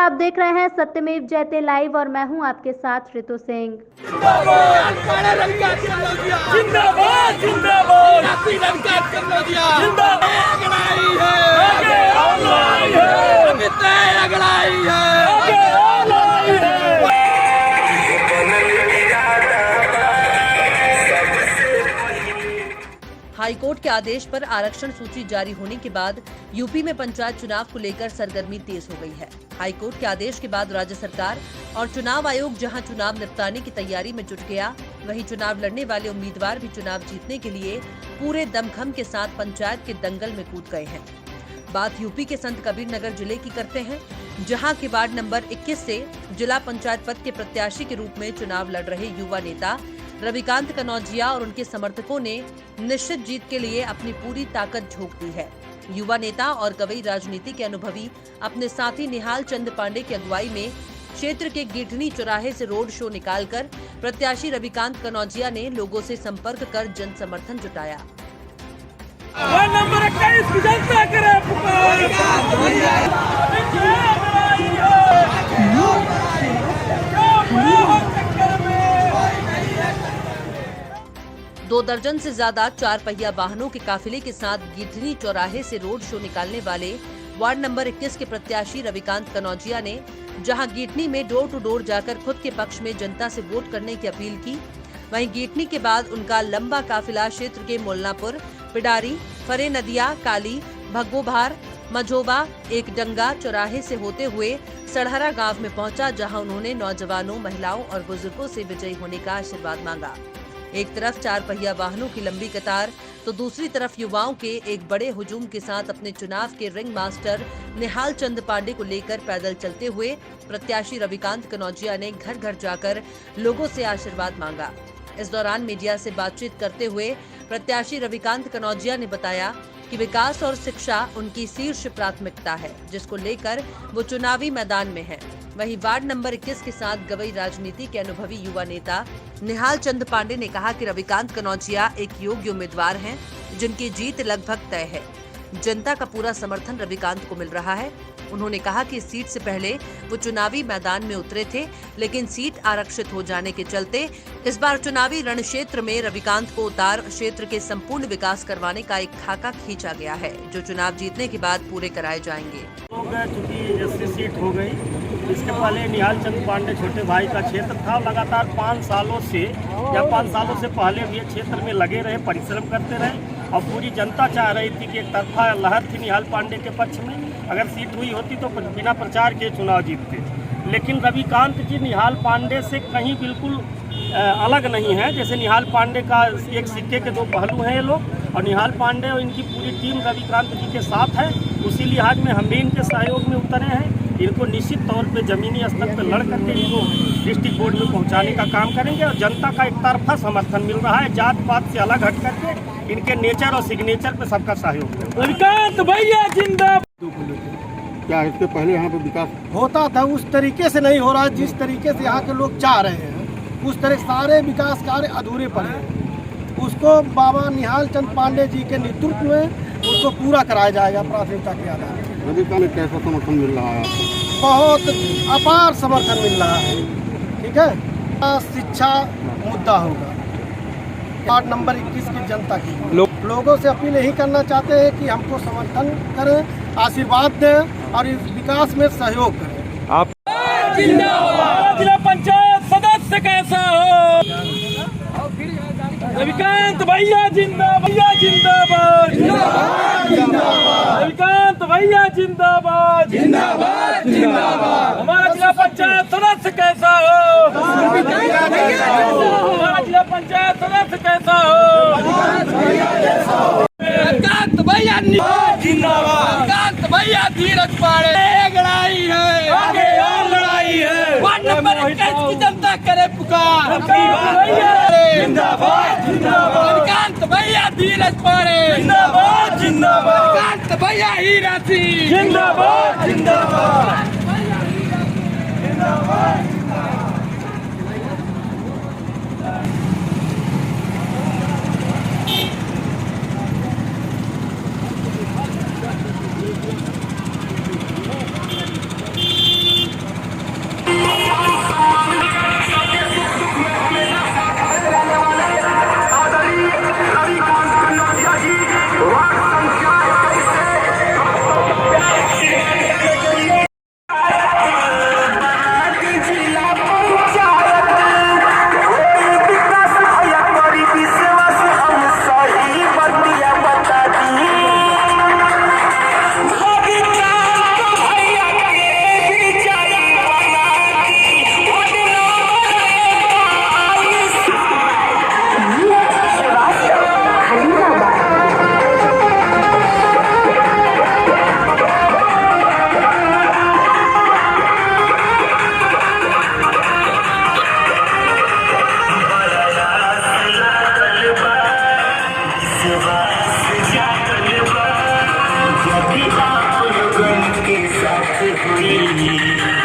आप देख रहे हैं सत्यमेव जयते लाइव और मैं हूं आपके साथ ऋतु सिंह। जिंदाबाद जिंदाबाद हाईकोर्ट के आदेश पर आरक्षण सूची जारी होने के बाद यूपी में पंचायत चुनाव को लेकर सरगर्मी तेज हो गई है। हाईकोर्ट के आदेश के बाद राज्य सरकार और चुनाव आयोग जहां चुनाव निपटाने की तैयारी में जुट गया, वहीं चुनाव लड़ने वाले उम्मीदवार भी चुनाव जीतने के लिए पूरे दमखम के साथ पंचायत के दंगल में कूद गए हैं। बात यूपी के संत कबीर नगर जिले की करते हैं, जहां के वार्ड नंबर 21 से जिला पंचायत पद के प्रत्याशी के रूप में चुनाव लड़ रहे युवा नेता रविकांत कनौजिया और उनके समर्थकों ने निश्चित जीत के लिए अपनी पूरी ताकत झोंक दी है। युवा नेता और गवई राजनीति के अनुभवी अपने साथी निहाल चंद पांडे की अगुवाई में क्षेत्र के गिठनी चौराहे से रोड शो निकालकर प्रत्याशी रविकांत कनौजिया ने लोगों से संपर्क कर जन समर्थन जुटाया। नंबर 21 की जनता करे दो दर्जन से ज्यादा 4 पहिया वाहनों के काफिले के साथ गिठनी चौराहे से रोड शो निकालने वाले वार्ड नंबर 21 के प्रत्याशी रविकांत कनौजिया ने जहां गिठनी में डोर टू डोर जाकर खुद के पक्ष में जनता से वोट करने की अपील की, वहीं गिठनी के बाद उनका लंबा काफिला क्षेत्र के मोलनापुर, पिडारी, फरे नदिया, काली, भगवोभार, मझोबा, एक डंगा चौराहे से होते हुए सड़हरा गांव में पहुंचा, जहां उन्होंने नौजवानों, महिलाओं और बुजुर्गों से विजयी होने का आशीर्वाद मांगा। एक तरफ 4 पहिया वाहनों की लंबी कतार तो दूसरी तरफ युवाओं के एक बड़े हुजूम के साथ अपने चुनाव के रिंग मास्टर निहाल चंद पांडे को लेकर पैदल चलते हुए प्रत्याशी रविकांत कनौजिया ने घर घर जाकर लोगों से आशीर्वाद मांगा। इस दौरान मीडिया से बातचीत करते हुए प्रत्याशी रविकांत कनौजिया ने बताया कि विकास और शिक्षा उनकी शीर्ष प्राथमिकता है, जिसको लेकर वो चुनावी मैदान में हैं। वहीं वार्ड नंबर 21 के साथ गवई राजनीति के अनुभवी युवा नेता निहाल चंद पांडे ने कहा कि रविकांत कनौजिया एक योग्य उम्मीदवार हैं, जिनकी जीत लगभग तय है। जनता का पूरा समर्थन रविकांत को मिल रहा है। उन्होंने कहा कि इस सीट से पहले वो चुनावी मैदान में उतरे थे, लेकिन सीट आरक्षित हो जाने के चलते इस बार चुनावी रण क्षेत्र में रविकांत को उतार क्षेत्र के संपूर्ण विकास करवाने का एक खाका खींचा गया है, जो चुनाव जीतने के बाद पूरे कराए जाएंगे। चूंकि एससी सीट हो गई, इसके पहले निहाल चंद पांडे छोटे भाई का क्षेत्र था। लगातार 5 सालों से या 5 सालों से पहले भी क्षेत्र में लगे रहे, परिश्रम करते रहे और पूरी जनता चाह रही थी कि एक तरफा लहर थी निहाल पांडे के पक्ष में। अगर सीट हुई होती तो बिना प्रचार के चुनाव जीतते, लेकिन रविकांत जी निहाल पांडे से कहीं बिल्कुल अलग नहीं है। जैसे निहाल पांडे का एक सिक्के के 2 पहलू हैं ये लोग, और निहाल पांडे और इनकी पूरी टीम रविकांत जी के साथ है। उसी लिहाज में हम भी इनके सहयोग में उतरे हैं। इनको निश्चित तौर पे जमीनी स्तर पर लड़ करके इनको डिस्ट्रिक्ट बोर्ड में पहुंचाने का काम करेंगे और जनता का एक तरफा समर्थन मिल रहा है। जात पात से अलग हट करके इनके नेचर और सिग्नेचर पे सबका सहयोग है। रविकांत भैया जिंदाबाद। क्या इसके पहले यहाँ पे विकास होता था, उस तरीके से नहीं हो रहा है जिस तरीके से यहाँ के लोग चाह रहे हैं। उस तरह सारे विकास कार्य अधूरे पड़े हैं। उसको बाबा निहाल चंद पांडे जी के नेतृत्व में उसको पूरा कराया जाएगा प्राथमिकता के आधार पर। रविकांत में कैसा समर्थन मिल रहा है आपको? बहुत अपार समर्थन मिल रहा है। ठीक है, शिक्षा मुद्दा होगा। वार्ड नंबर 21 की जनता की लोगों से अपील यही करना चाहते हैं कि हमको समर्थन करें, आशीर्वाद दें और इस विकास में सहयोग करें। आप जिला पंचायत सदस्य कैसा हो? रविकांत भैया जिंदाबाद, जिंदाबाद रविकांत भैया जिंदाबाद, जिंदाबाद। हमारा जिला पंचायत सदस्य कैसा हो? हमारा जिला पंचायत सदस्य कैसा हो? रविकांत भैया जिंदाबाद, रविकांत भैया धीरज पाड़े। लड़ाई है, आगे और लड़ाई है। वार्ड नंबर 21 की जनता करे पुकार। जिंदाबाद जिंदाबाद। रविकांत भैया धीरज पाड़े। जिंदाबाद जिंदाबाद। रविकांत भैया हीरा सिंह। जिंदाबाद जिंदाबाद। हमें